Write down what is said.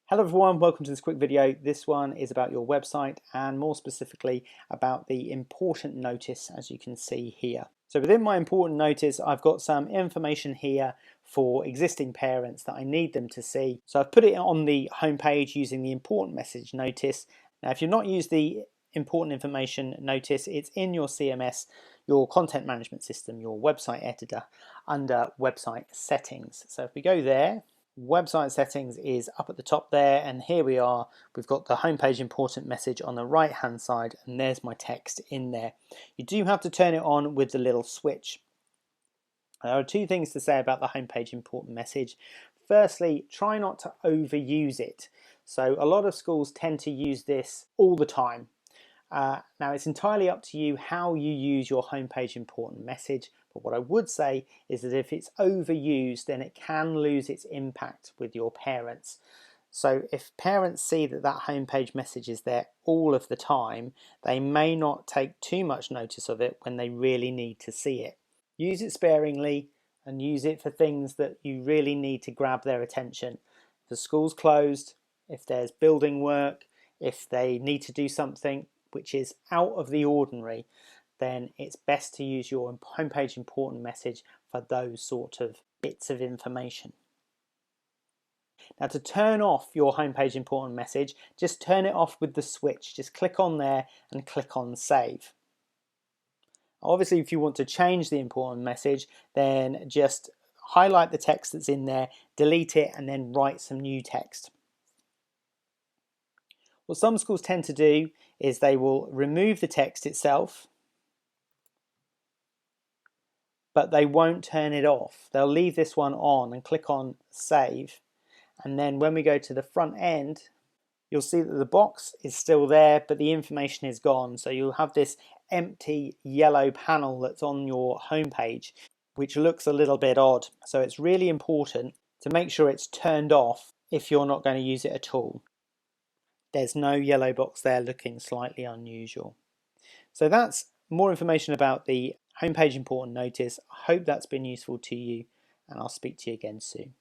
Hello everyone, welcome to this quick video. This one is about your website and more specifically about the important notice, as you can see here. So within my important notice, I've got some information here for existing parents that I need them to see. So I've put it on the home page using the important message notice. Now if you've not used the important information notice, it's in your CMS, your content management system, your website editor under website settings. So if we go there, website settings is up at the top there, and here we are. We've got the homepage important message on the right hand side, and there's my text in there. You do have to turn it on with the little switch. There are two things to say about the homepage important message. Firstly, try not to overuse it. So a lot of schools tend to use this all the time. Now it's entirely up to you how you use your homepage important message, but what I would say is that if it's overused, then it can lose its impact with your parents. So if parents see that that homepage message is there all of the time, they may not take too much notice of it when they really need to see it. Use it sparingly and use it for things that you really need to grab their attention. If the school's closed, if there's building work, if they need to do something which is out of the ordinary, then it's best to use your homepage important message for those sort of bits of information. Now to turn off your homepage important message, just turn it off with the switch. Just click on there and click on save. Obviously, if you want to change the important message, then just highlight the text that's in there, delete it, and then write some new text. What some schools tend to do is they will remove the text itself, but they won't turn it off. They'll leave this one on and click on save. And then when we go to the front end, you'll see that the box is still there, but the information is gone. So you'll have this empty yellow panel that's on your homepage, which looks a little bit odd. So it's really important to make sure it's turned off if you're not going to use it at all. There's no yellow box there looking slightly unusual. So that's more information about the homepage important notice. I hope that's been useful to you, and I'll speak to you again soon.